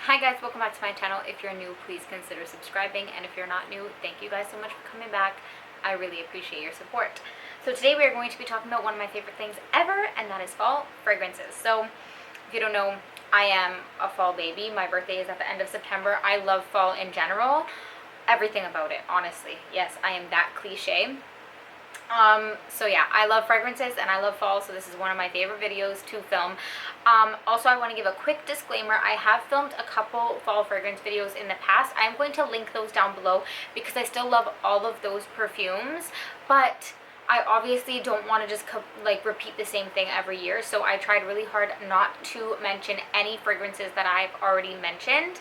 Hi guys, welcome back to my channel. If you're new, please consider subscribing, and if you're not new, thank you guys so much for coming back. I really appreciate your support. So today we are going to be talking about one of my favorite things ever, and that is fall fragrances. So if you don't know, I am a fall baby. My birthday is at the end of September. I love fall in general. Everything about it, honestly. Yes, I am that cliche. So yeah, I love fragrances and I love fall, so this is one of my favorite videos to film. Also, I want to give a quick disclaimer. I have filmed a couple fall fragrance videos in the past. I'm going to link those down below because I still love all of those perfumes, but I obviously don't want to just repeat the same thing every year, so I tried really hard not to mention any fragrances that I've already mentioned,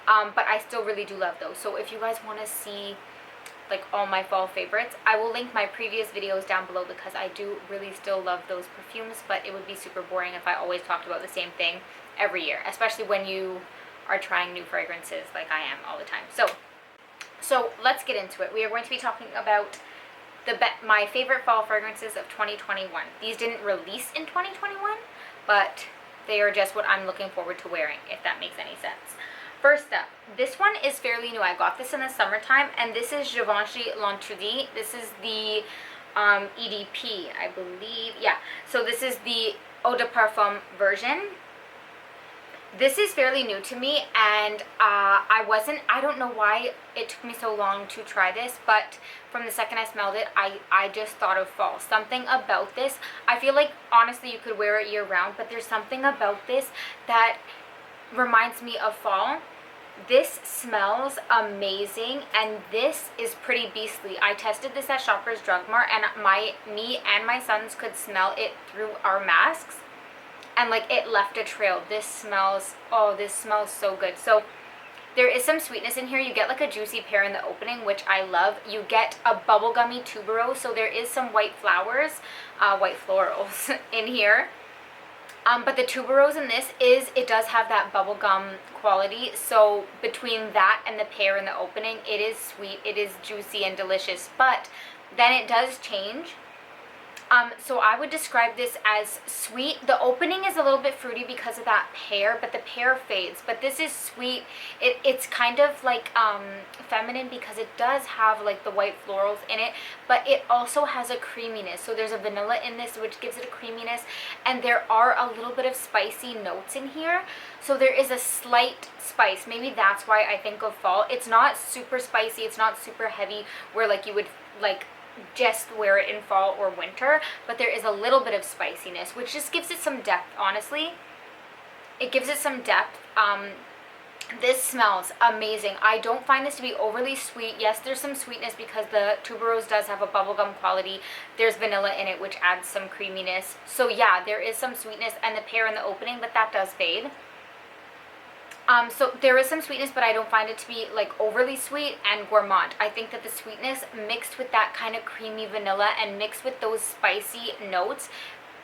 but I still really do love those. So if you guys want to see all my fall favorites, I will link my previous videos down below because I do really still love those perfumes, but it would be super boring if I always talked about the same thing every year, especially when you are trying new fragrances like I am all the time. So let's get into it. We are going to be talking about my favorite fall fragrances of 2021. These didn't release in 2021, but they are just what I'm looking forward to wearing, if that makes any sense. First up, this one is fairly new. I got this in the summertime, and this is Givenchy L'Interdit. This is the EDP, I believe. Yeah, so this is the Eau de Parfum version. This is fairly new to me, and I don't know why it took me so long to try this, but from the second I smelled it, I just thought of fall. Something about this, I feel like honestly you could wear it year round, but there's something about this that reminds me of fall. This smells amazing, and this is pretty beastly. I tested this at Shoppers Drug Mart, and me and my sons could smell it through our masks, and it left a trail. This smells so good. So there is some sweetness in here. You get a juicy pear in the opening, which I love. You get a bubblegummy tuberose, so there is some white flowers, white florals in here. But the tuberose in this it does have that bubblegum quality. So between that and the pear in the opening, it is sweet, it is juicy and delicious. But then it does change. So I would describe this as sweet. The opening is a little bit fruity because of that pear, but the pear fades. But this is sweet. It's kind of feminine because it does have the white florals in it, but it also has a creaminess. So there's a vanilla in this, which gives it a creaminess, and there are a little bit of spicy notes in here. So there is a slight spice. Maybe that's why I think of fall. It's not super spicy. It's not super heavy where you would just wear it in fall or winter, but there is a little bit of spiciness, which just gives it some depth. Honestly, it gives it some depth. This smells amazing. I don't find this to be overly sweet. Yes, there's some sweetness because the tuberose does have a bubblegum quality. There's vanilla in it, which adds some creaminess. So yeah, there is some sweetness, and the pear in the opening, but that does fade. So there is some sweetness, but I don't find it to be overly sweet and gourmand. I think that the sweetness mixed with that kind of creamy vanilla and mixed with those spicy notes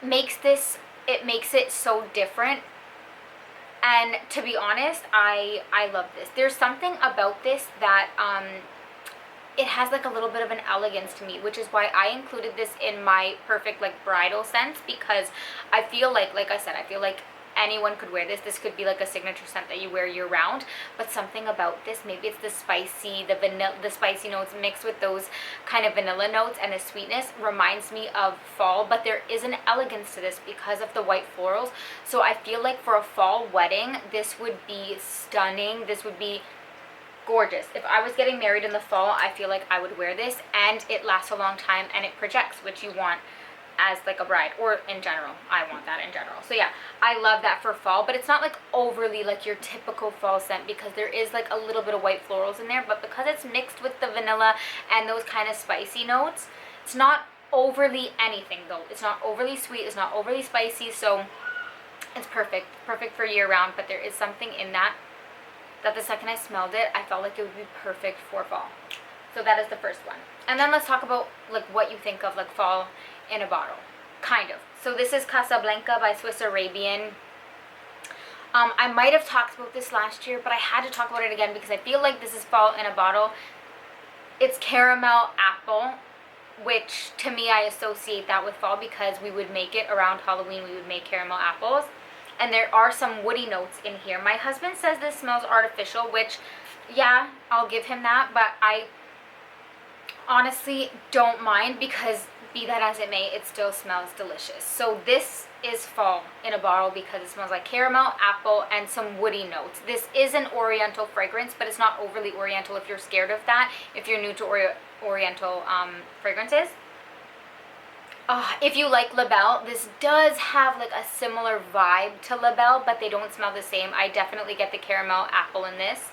makes it so different. And to be honest, I love this. There's something about this that it has a little bit of an elegance to me, which is why I included this in my perfect bridal scents, because I feel like I said, I feel like anyone could wear this. This could be a signature scent that you wear year round, but something about this, maybe it's the spicy notes mixed with those kind of vanilla notes, and the sweetness reminds me of fall, but there is an elegance to this because of the white florals. So I feel like for a fall wedding, this would be stunning. This would be gorgeous. If I was getting married in the fall, I feel like I would wear this, and it lasts a long time and it projects, which you want as a bride, or in general. I want that in general. So yeah, I love that for fall, but it's not overly your typical fall scent, because there is a little bit of white florals in there, but because it's mixed with the vanilla and those kind of spicy notes, it's not overly anything though. It's not overly sweet, it's not overly spicy, so it's perfect for year round. But there is something in that the second I smelled it, I felt like it would be perfect for fall. So that is the first one. And then let's talk about what you think of fall in a bottle, kind of. So this is Casablanca by Swiss Arabian. I might have talked about this last year, but I had to talk about it again because I feel like this is fall in a bottle. It's caramel apple, which to me I associate that with fall because we would make it around Halloween. We would make caramel apples, and there are some woody notes in here. My husband says this smells artificial, which, yeah, I'll give him that, but I honestly don't mind, because be that as it may, it still smells delicious. So this is fall in a bottle because it smells like caramel, apple, and some woody notes. This is an oriental fragrance, but it's not overly oriental if you're scared of that, if you're new to oriental fragrances. If you like La Belle, this does have like a similar vibe to La Belle, but they don't smell the same. I definitely get the caramel apple in this,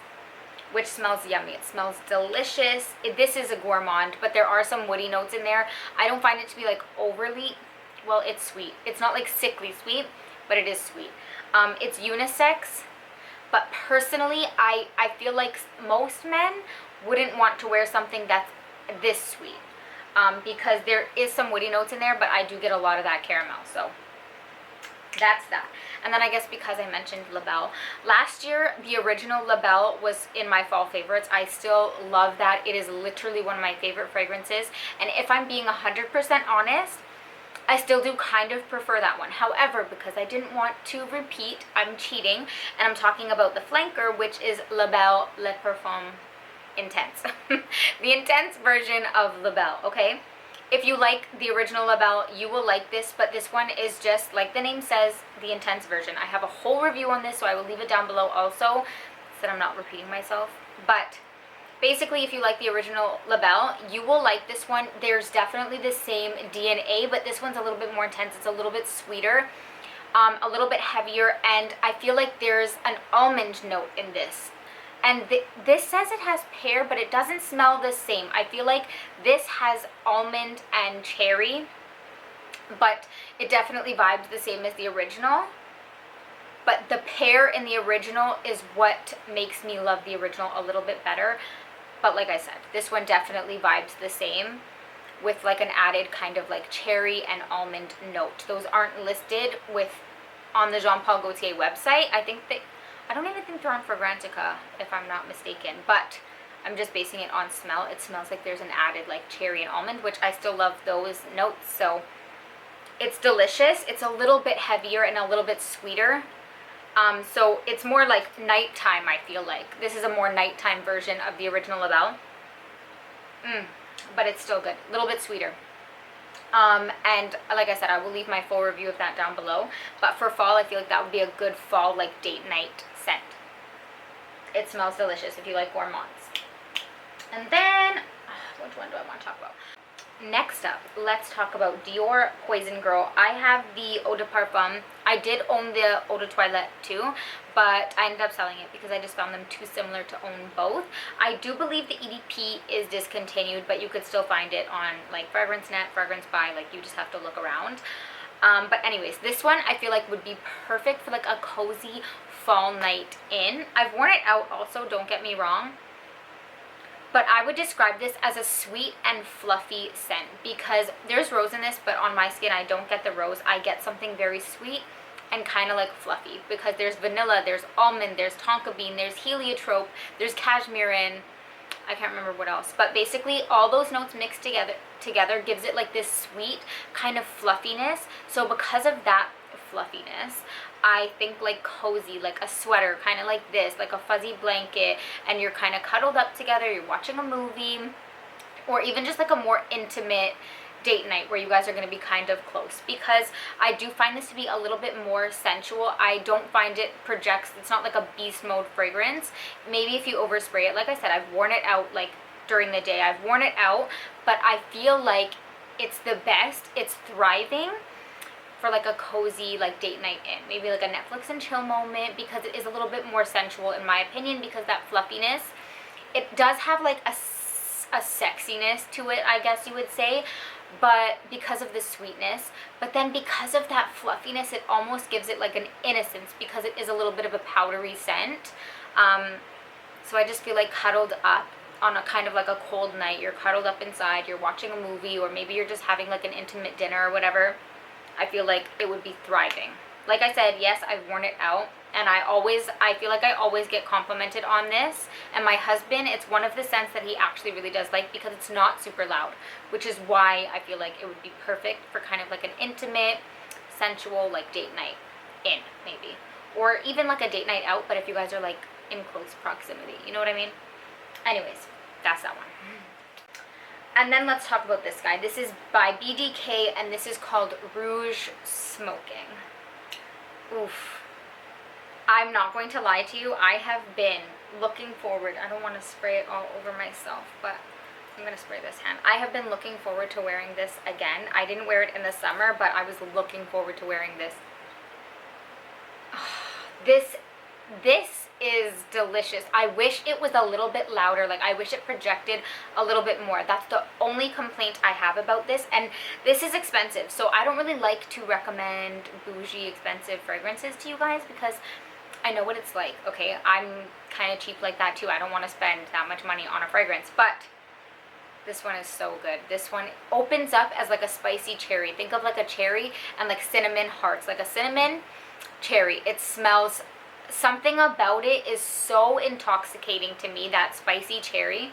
which smells yummy. It smells delicious. This is a gourmand, but there are some woody notes in there. I don't find it to be like overly, well, it's sweet. It's not like sickly sweet, but it is sweet. It's unisex, but personally, I feel like most men wouldn't want to wear something that's this sweet, because there is some woody notes in there, but I do get a lot of that caramel, so that's that. And then I guess because I mentioned La Belle, last year the original La Belle was in my fall favorites. I still love that. It is literally one of my favorite fragrances, and if I'm being 100% honest, I still do kind of prefer that one. However, because I didn't want to repeat, I'm cheating, and I'm talking about the flanker, which is La Belle Le Parfum Intense. The intense version of La Belle, okay? If you like the original La Belle, you will like this, but this one is just, like the name says, the intense version. I have a whole review on this, so I will leave it down below also, so that I'm not repeating myself. But basically, if you like the original La Belle, you will like this one. There's definitely the same DNA, but this one's a little bit more intense. It's a little bit sweeter, a little bit heavier, and I feel like there's an almond note in this. And this says it has pear, but it doesn't smell the same. I feel like this has almond and cherry, but it definitely vibes the same as the original. But the pear in the original is what makes me love the original a little bit better. But like I said, this one definitely vibes the same, with like an added kind of like cherry and almond note. Those aren't listed on the Jean Paul Gaultier website. I don't even think they're on Fragrantica, if I'm not mistaken, but I'm just basing it on smell. It smells like there's an added like cherry and almond, which I still love those notes. So it's delicious. It's a little bit heavier and a little bit sweeter. So it's more like nighttime, I feel like. This is a more nighttime version of the original La Belle. But it's still good. A little bit sweeter. And like I said, I will leave my full review of that down below. But for fall, I feel like that would be a good fall like date night scent. It smells delicious if you like gourmands. And then, which one do I want to talk about? Next up, let's talk about Dior Poison Girl. I have the Eau de Parfum. I did own the Eau de Toilette too, but I ended up selling it because I just found them too similar to own both. I do believe the EDP is discontinued, but you could still find it on like FragranceNet, Fragrance Buy, like you just have to look around. But anyways, this one I feel like would be perfect for like a cozy fall night in. I've worn it out also, don't get me wrong. But I would describe this as a sweet and fluffy scent, because there's rose in this, but on my skin I don't get the rose. I get something very sweet and kind of like fluffy, because there's vanilla, there's almond, there's tonka bean, there's heliotrope, there's cashmere, I can't remember what else. But basically all those notes mixed together gives it like this sweet kind of fluffiness. So because of that fluffiness, I think like cozy, like a sweater, kind of like this, like a fuzzy blanket, and you're kind of cuddled up together, you're watching a movie, or even just like a more intimate date night where you guys are going to be kind of close, because I do find this to be a little bit more sensual. I don't find it projects, it's not like a beast mode fragrance. Maybe if you overspray it, like I said, I've worn it out like during the day, I've worn it out, but I feel like it's the best, it's thriving for like a cozy like date night in, maybe like a Netflix and chill moment, because it is a little bit more sensual in my opinion, because that fluffiness, it does have like a sexiness to it, I guess you would say, but because of the sweetness, but then because of that fluffiness, it almost gives it like an innocence, because it is a little bit of a powdery scent. So I just feel like cuddled up on a kind of like a cold night, you're cuddled up inside, you're watching a movie, or maybe you're just having like an intimate dinner or whatever, I feel like it would be thriving. Like I said, yes, I've worn it out, and I feel like I always get complimented on this. And my husband, it's one of the scents that he actually really does like, because it's not super loud, which is why I feel like it would be perfect for kind of like an intimate, sensual, like date night. in, maybe. Or even like a date night out, but if you guys are like in close proximity, you know what I mean? Anyways, that's that one. And then let's talk about this guy. This is by BDK, and this is called Rouge Smoking. Oof. I'm not going to lie to you. I have been looking forward. I don't want to spray it all over myself, but I'm going to spray this hand. I have been looking forward to wearing this again. I didn't wear it in the summer, but I was looking forward to wearing this. This is delicious. I wish it was a little bit louder. Like, I wish it projected a little bit more. That's the only complaint I have about this. And this is expensive, so I don't really like to recommend bougie, expensive fragrances to you guys because I know what it's like, okay? I'm kind of cheap like that too. I don't want to spend that much money on a fragrance, but this one is so good. This one opens up as like a spicy cherry. Think of like a cherry and like cinnamon hearts, like a cinnamon cherry. It smells, something about it is so intoxicating to me, that spicy cherry.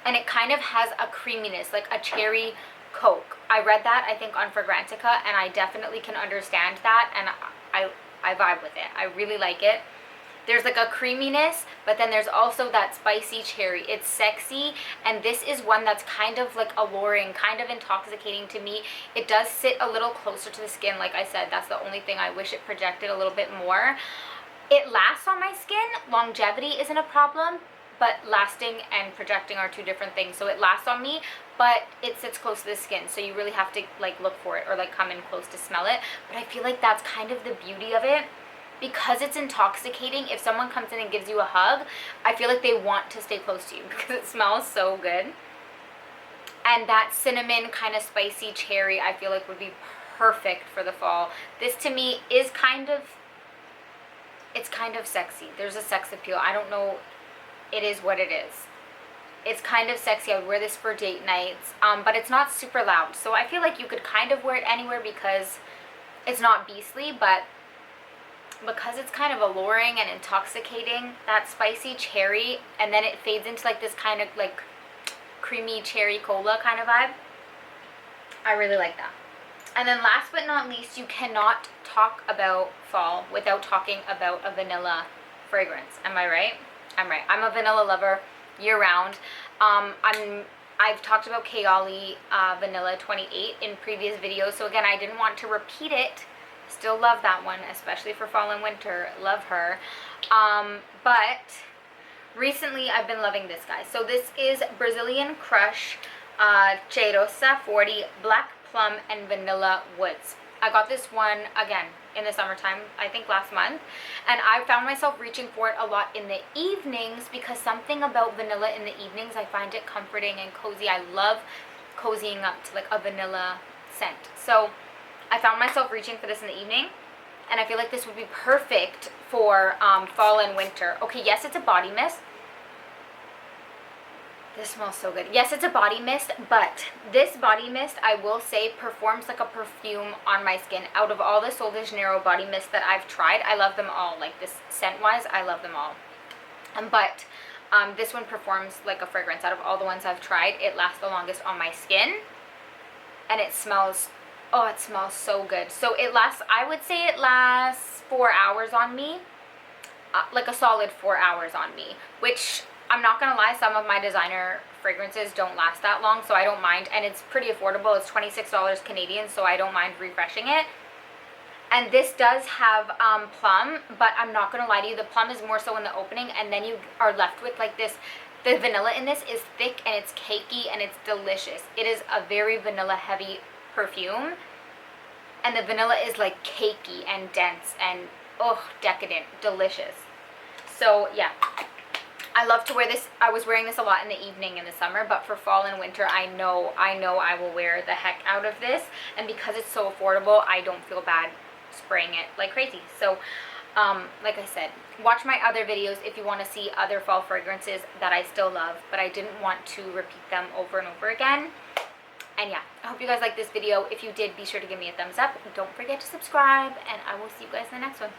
And it kind of has a creaminess, like a cherry Coke. I read that, I think, on Fragrantica, and I definitely can understand that, and I vibe with it. I really like it. There's like a creaminess, but then there's also that spicy cherry. It's sexy, and this is one that's kind of like alluring, kind of intoxicating to me. It does sit a little closer to the skin, like I said. That's the only thing I wish it projected a little bit more. It lasts on my skin. Longevity isn't a problem, but lasting and projecting are two different things. So it lasts on me, but it sits close to the skin, so you really have to like look for it or like come in close to smell it. But I feel like that's kind of the beauty of it. Because it's intoxicating, if someone comes in and gives you a hug, I feel like they want to stay close to you because it smells so good. And that cinnamon kind of spicy cherry, I feel like would be perfect for the fall. This to me is kind of, it's kind of sexy. There's a sex appeal. I don't know, it is what it is. It's kind of sexy. I would wear this for date nights, but it's not super loud. So I feel like you could kind of wear it anywhere because it's not beastly, but because it's kind of alluring and intoxicating, that spicy cherry, and then it fades into like this kind of like creamy cherry cola kind of vibe. I really like that. And then last but not least, you cannot talk about fall without talking about a vanilla fragrance. Am I right? I'm right. I'm a vanilla lover year round. I've talked about Kayali Vanilla 28 in previous videos, so again, I didn't want to repeat it. Still love that one, especially for fall and winter. Love her. But recently I've been loving this guy. So this is Brazilian Crush Cheirosa 40 Black Plum and Vanilla Woods. I got this one again in the summertime, I think last month, and I found myself reaching for it a lot in the evenings because something about vanilla in the evenings, I find it comforting and cozy. I love cozying up to like a vanilla scent. So I found myself reaching for this in the evening, and I feel like this would be perfect for fall and winter. Okay, yes, it's a body mist. This smells so good. Yes, it's a body mist, but this body mist, I will say, performs like a perfume on my skin. Out of all the Sol de Janeiro body mists that I've tried, I love them all. Like this scent-wise, I love them all. But this one performs like a fragrance. Out of all the ones I've tried, it lasts the longest on my skin, and it smells, oh, it smells so good. So it lasts, I would say it lasts 4 hours on me, like a solid 4 hours on me, which I'm not gonna lie, some of my designer fragrances don't last that long, so I don't mind, and it's pretty affordable. It's $26 Canadian, so I don't mind refreshing it. And this does have plum, but I'm not gonna lie to you, the plum is more so in the opening, and then you are left with like this. The vanilla in this is thick and it's cakey and it's delicious. It is a very vanilla heavy perfume, and the vanilla is like cakey and dense and oh, decadent, delicious. So yeah, I love to wear this. I was wearing this a lot in the evening in the summer, but for fall and winter, I know I will wear the heck out of this. And because it's so affordable, I don't feel bad spraying it like crazy. So, like I said, watch my other videos if you want to see other fall fragrances that I still love, but I didn't want to repeat them over and over again. And yeah, I hope you guys liked this video. If you did, be sure to give me a thumbs up. Don't forget to subscribe, and I will see you guys in the next one.